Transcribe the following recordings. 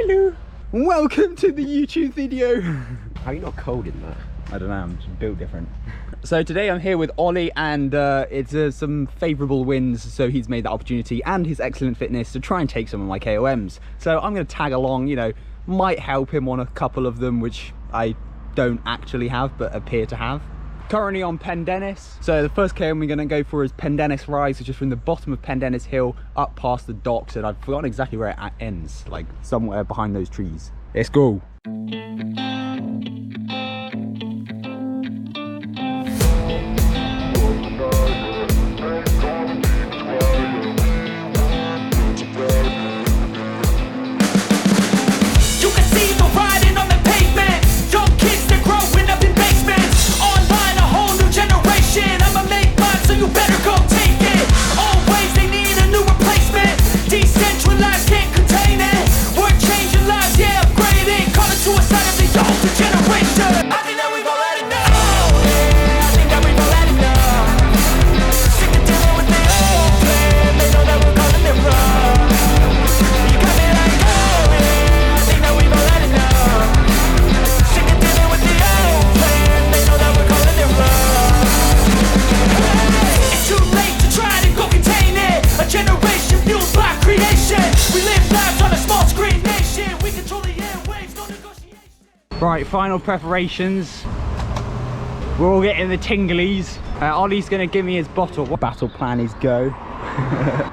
Hello! Welcome to the YouTube video! How are you not cold in that? I don't know, I'm just built different. So today I'm here with Ollie and it's some favourable winds, so he's made that opportunity and his excellent fitness to try and take some of my KOMs. So I'm going to tag along, you know, might help him on a couple of them which I don't actually have but appear to have. Currently on Pandennis. So the first KOM we're going to go for is Pandennis Rise, which is from the bottom of Pandennis Hill up past the docks, and I've forgotten exactly where it ends, like somewhere behind those trees. Let's go. Right, final preparations. We're all getting the tinglies. Ollie's gonna give me his bottle. What battle plan is go.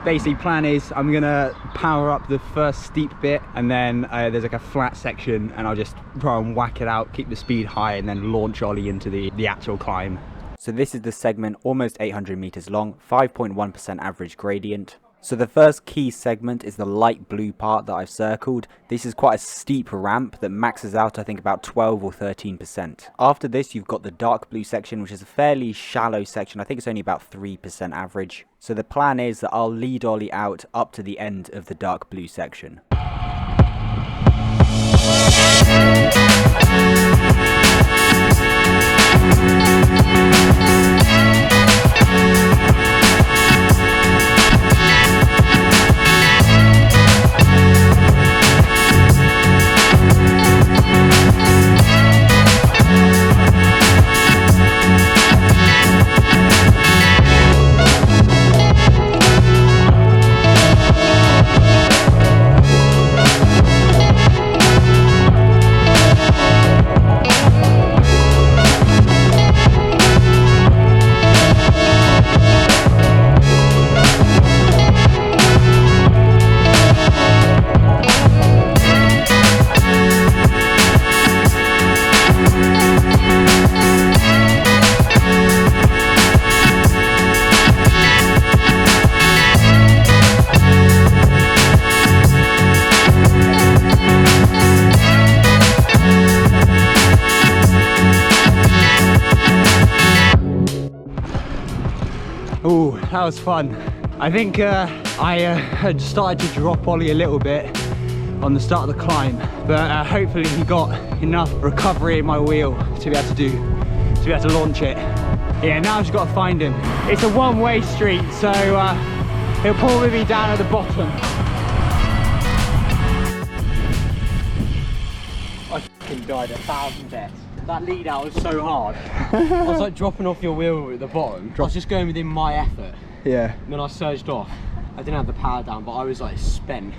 Basic plan is I'm gonna power up the first steep bit, and then there's like a flat section, and I'll just try and whack it out, keep the speed high, and then launch Ollie into the actual climb. So this is the segment, almost 800 meters long, 5.1% average gradient. So the first key segment is the light blue part that I've circled. This is quite a steep ramp that maxes out I think about 12 or 13%. After this you've got the dark blue section, which is a fairly shallow section. I think it's only about 3% average. So the plan is that I'll lead Ollie out up to the end of the dark blue section. Oh, that was fun. I think I had started to drop Ollie a little bit on the start of the climb, but hopefully he got enough recovery in my wheel to be able to launch it. Yeah, now I've just got to find him. It's a one-way street, so he'll probably be down at the bottom. I fucking died 1,000 deaths. That lead out was so hard. I was like dropping off your wheel at the bottom. I was just going within my effort. Yeah. And then I surged off. I didn't have the power down, but I was like spent.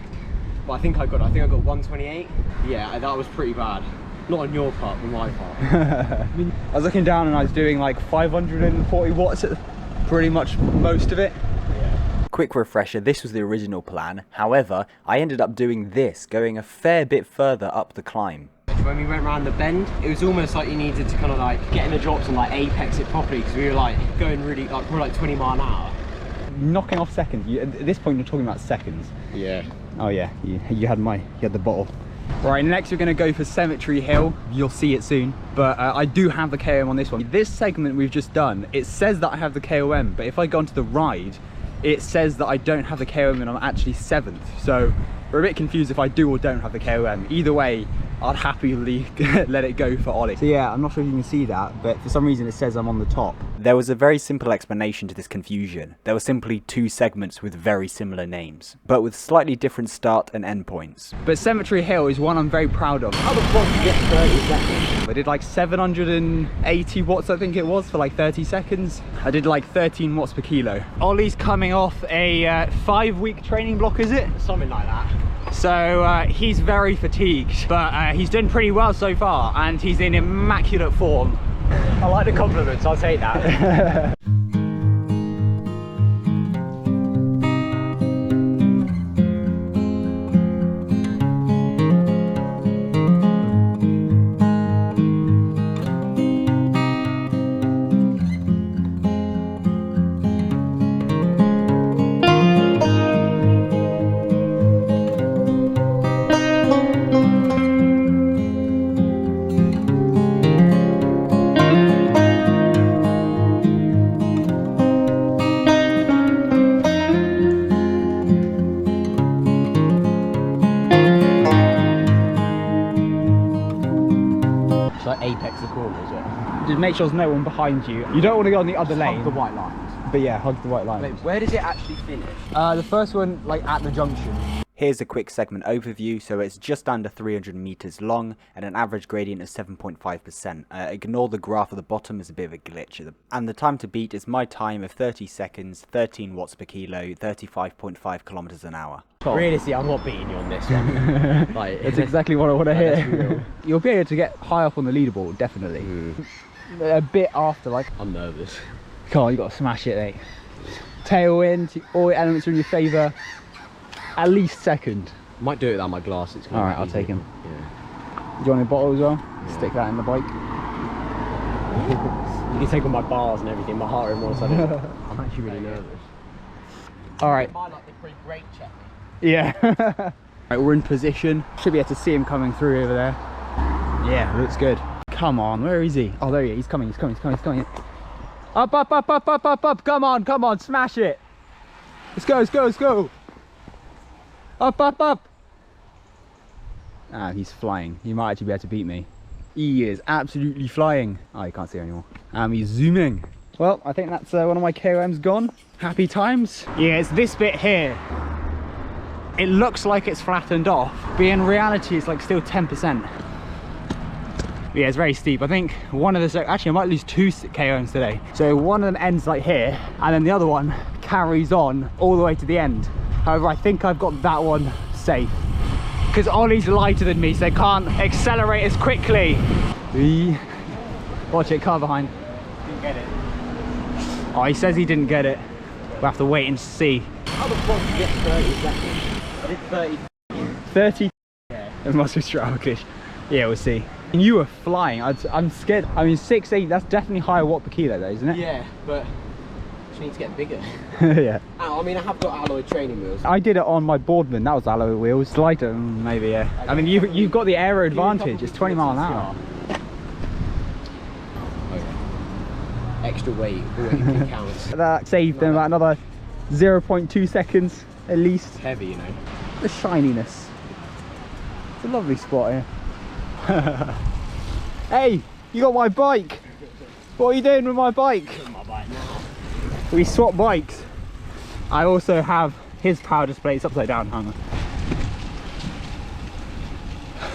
But I think I got 128. Yeah, that was pretty bad. Not on your part, but my part. I was looking down and I was doing like 540 watts at pretty much most of it. Yeah. Quick refresher, this was the original plan. However, I ended up doing this, going a fair bit further up the climb. When we went around the bend, it was almost like you needed to kind of like get in the drops and like apex it properly, because we were like going really like, we're like 20 mile an hour. Knocking off seconds. At this point you're talking about seconds. Yeah. Oh yeah, you had the bottle. Right, next we're going to go for Cemetery Hill. You'll see it soon, but I do have the KOM on this one. This segment we've just done, it says that I have the KOM, but if I go onto the ride, it says that I don't have the KOM and I'm actually 7th. So we're a bit confused if I do or don't have the KOM. Either way, I'd happily let it go for Ollie. So yeah, I'm not sure if you can see that, but for some reason it says I'm on the top. There was a very simple explanation to this confusion. There were simply two segments with very similar names, but with slightly different start and end points. But Cemetery Hill is one I'm very proud of. How the fuck did you get 30 seconds? I did like 780 watts, I think it was, for like 30 seconds. I did like 13 watts per kilo. Ollie's coming off a 5-week training block, is it? Something like that. So he's very fatigued, but he's done pretty well so far, and he's in immaculate form. I like the compliments, I'll take that. Apex the corner, is it? Just make sure there's no one behind you. You don't want to go on the other lane. Hug the white lines. But yeah, hug the white line. Wait, where does it actually finish? The first one, like at the junction. Here's a quick segment overview. So it's just under 300 meters long and an average gradient of 7.5%. Ignore the graph at the bottom, is a bit of a glitch. And the time to beat is my time of 30 seconds, 13 watts per kilo, 35.5 kilometers an hour. Realistically, I'm not beating you on this one. Like, That's exactly what I want to hear. You'll be able to get high up on the leaderboard, definitely. A bit after, like. I'm nervous. Come on, you got to smash it, mate. Tailwind, all elements are in your favour. At least second. Might do it without my glasses. Alright, I'll take him. Yeah. Do you want a bottle as well? Yeah. Stick that in the bike. You can take all my bars and everything, my heart rate more sudden. I'm actually really nervous. Alright. I like the pre-brake check. Yeah. Right, we're in position. Should be able to see him coming through over there. Yeah, looks good. Come on, where is he? Oh, there he is. He's coming, he's coming, he's coming, he's coming. Up, up, up, up, up, up, up. Come on, smash it. Let's go, let's go, let's go. Up, up, up. Ah, he's flying. He might actually be able to beat me. He is absolutely flying. Oh, you can't see anymore. He's zooming. Well, I think that's one of my KOMs gone. Happy times. Yeah, it's this bit here. It looks like it's flattened off, but in reality, it's like still 10%. Yeah, it's very steep. I think one of the, actually I might lose 2 KOMs today. So one of them ends like here, and then the other one carries on all the way to the end. However, I think I've got that one safe. Because Ollie's lighter than me, so they can't accelerate as quickly. Watch it, car behind. Didn't get it. Oh, he says he didn't get it. We'll have to wait and see. How the fuck did you get 30 seconds? I did 30. 30? Yeah. It must be Strava glitch. Yeah, we'll see. And you were flying. I'm scared. I mean, 6.8, that's definitely higher watt per kilo though, isn't it? Yeah, but just need to get bigger. Yeah. I mean, I have got alloy training wheels. I did it on my Boardman. That was alloy wheels. Lighter, maybe, yeah. I mean, you've got the aero advantage. It's 20 mile an hour. Okay. Extra weight, weight counts. That saved them about another 0.2 seconds at least. Heavy, you know. The shininess. It's a lovely spot here. Hey, you got my bike. What are you doing with my bike? My bike now. We swap bikes. I also have his power display. It's upside down, hang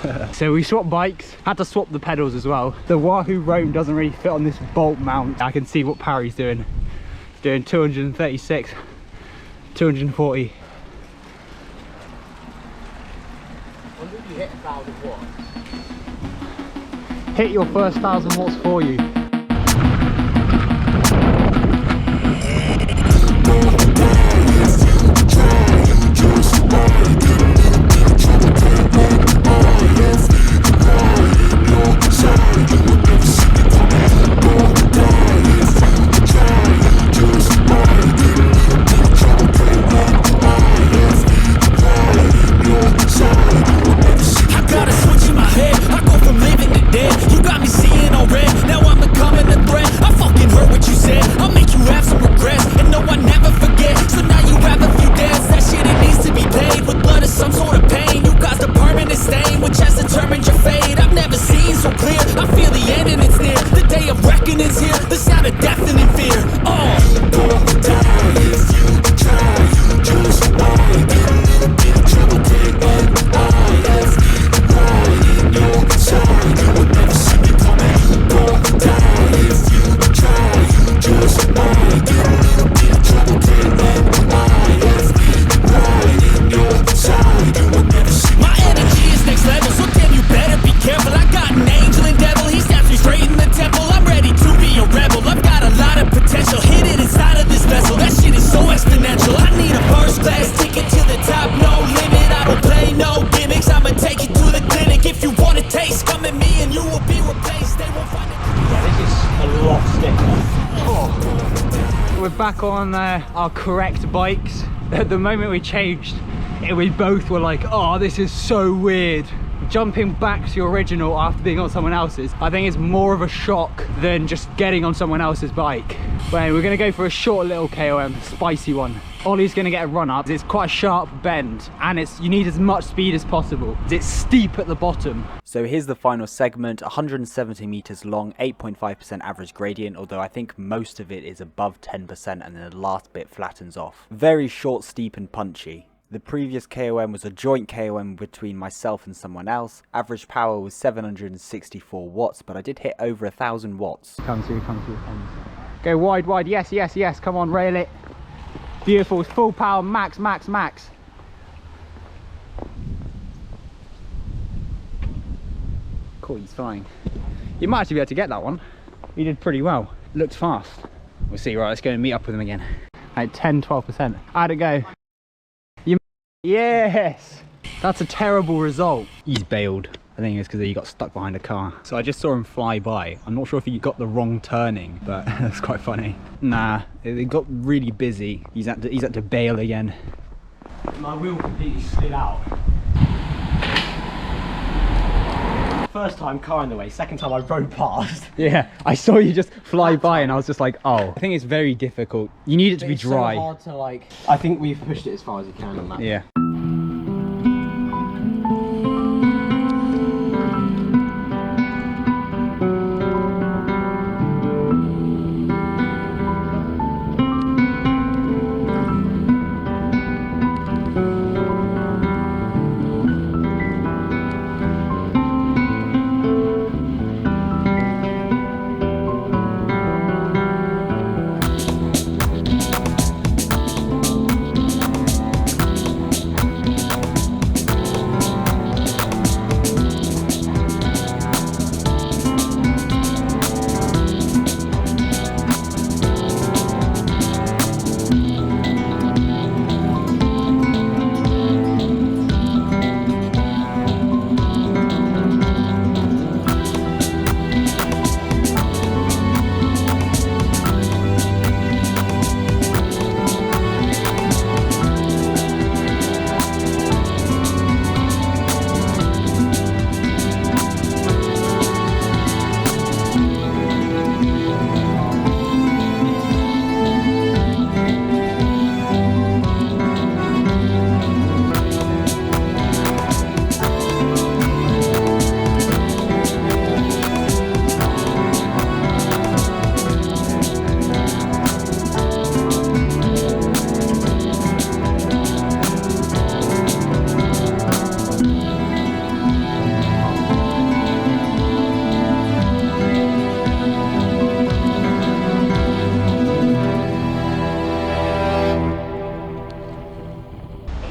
on. So we swapped bikes, had to swap the pedals as well. The Wahoo Roam doesn't really fit on this bolt mount. I can see what Parry's doing. He's doing 236, 240. I wonder if you hit 1,000 watts. Hit your first 1,000 watts for you. I got a switch in my head. I go from living to dead. You got me seeing all red. Now I'm a back on our correct bikes. At the moment we changed, we both were like, oh, this is so weird. Jumping back to your original after being on someone else's, I think it's more of a shock than just getting on someone else's bike. But anyway, we're gonna go for a short little KOM, spicy one. Ollie's gonna get a run up. It's quite a sharp bend and you need as much speed as possible. It's steep at the bottom. So here's the final segment, 170 meters long, 8.5% average gradient, although I think most of it is above 10% and then the last bit flattens off. Very short, steep and punchy. The previous KOM was a joint KOM between myself and someone else. Average power was 764 watts, but I did hit over 1,000 watts. Come through. Go wide, wide, yes, yes, yes, come on, rail it. Beautiful, full power, max. Cool, he's flying. You might actually be able to get that one. He did pretty well. Looked fast. We'll see, right, let's go and meet up with him again. Like 10, 12%. How'd it go? Yes! That's a terrible result. He's bailed. I think it's because he got stuck behind a car. So I just saw him fly by. I'm not sure if he got the wrong turning, but that's quite funny. Nah, it got really busy. He's had to bail again. My wheel completely slid out. First time car in the way, second time I rode past. Yeah, I saw you just fly by and I was just like, oh. I think it's very difficult. You need it to be dry. It's so hard to like, I think we've pushed it as far as you can on that. Yeah.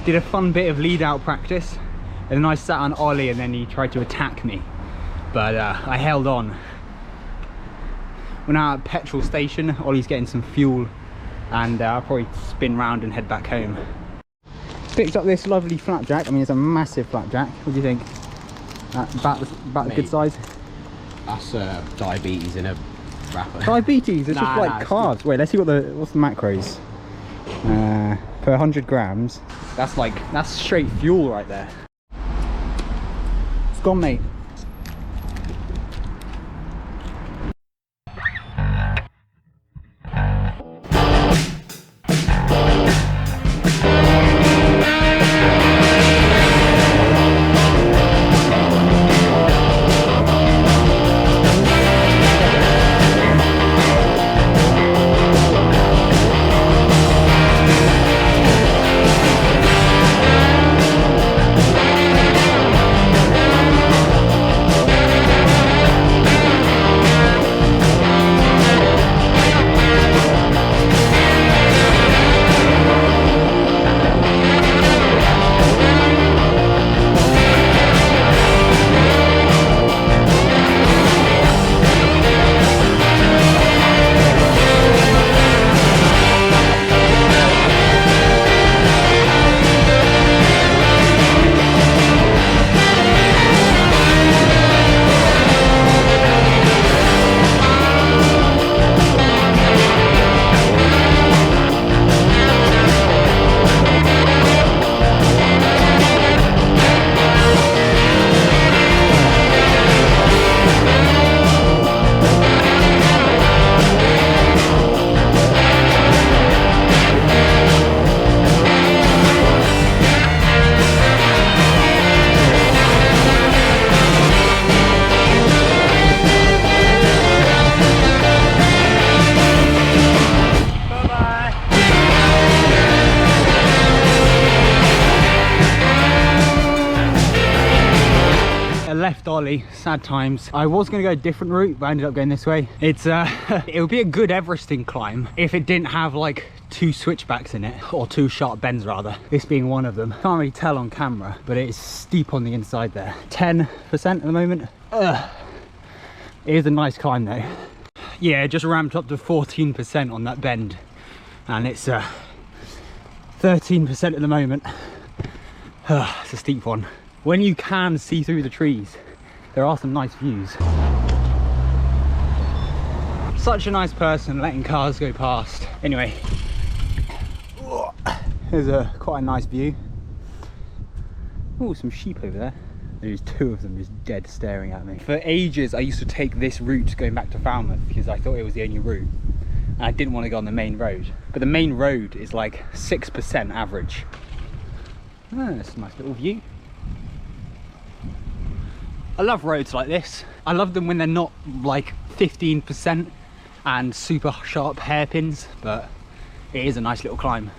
Did a fun bit of lead out practice and then I sat on Ollie and then he tried to attack me, but I held on. We're now at a petrol station. Ollie's getting some fuel and I'll probably spin round and head back home. Picked up this lovely flapjack. I mean, it's a massive flapjack. What do you think? About the good size? That's diabetes in a wrapper. Diabetes? It's just like carbs. Wait, let's see what's the macros. Per 100 grams. That's straight fuel right there. It's gone, mate. a left ollie, sad times. I was gonna go a different route, but I ended up going this way. It's it would be a good Everesting climb if it didn't have like 2 switchbacks in it, or 2 sharp bends rather, this being one of them. Can't really tell on camera, but it is steep on the inside there. 10% at the moment. It is a nice climb though. Yeah, it just ramped up to 14% on that bend, and it's 13% at the moment. It's a steep one. When you can see through the trees, there are some nice views. Such a nice person letting cars go past. Anyway, there's quite a nice view. Oh, some sheep over there. There's 2 of them just dead staring at me. For ages I used to take this route going back to Falmouth because I thought it was the only route, and I didn't want to go on the main road. But the main road is like 6% average. That's a nice little view. I love roads like this. I love them when they're not like 15% and super sharp hairpins, but it is a nice little climb.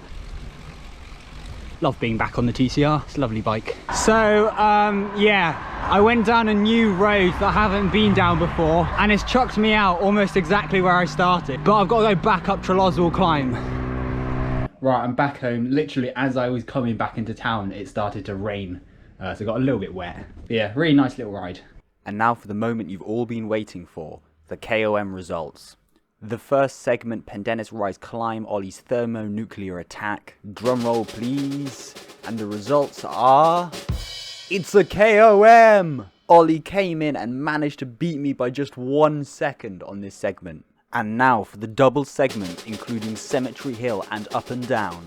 Love being back on the TCR, it's a lovely bike. So yeah, I went down a new road that I haven't been down before, and it's chucked me out almost exactly where I started, but I've got to go back up Treloswell climb. Right, I'm back home. Literally as I was coming back into town, it started to rain, so I got a little bit wet. But yeah, really nice little ride. And now for the moment you've all been waiting for, the KOM results. The first segment, Pandennis Rise climb, Ollie's thermonuclear attack. Drumroll please. And the results are... It's a KOM! Ollie came in and managed to beat me by just 1 second on this segment. And now for the double segment, including Cemetery Hill and Up and Down.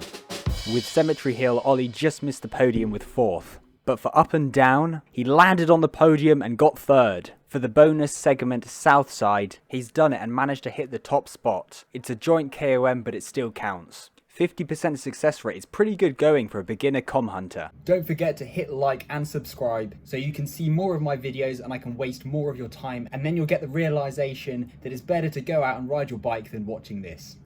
With Cemetery Hill, Ollie just missed the podium with 4th. But for Up and Down, he landed on the podium and got 3rd. For the bonus segment, South Side, he's done it and managed to hit the top spot. It's a joint KOM, but it still counts. 50% success rate is pretty good going for a beginner KOM hunter. Don't forget to hit like and subscribe so you can see more of my videos and I can waste more of your time, and then you'll get the realization that it's better to go out and ride your bike than watching this.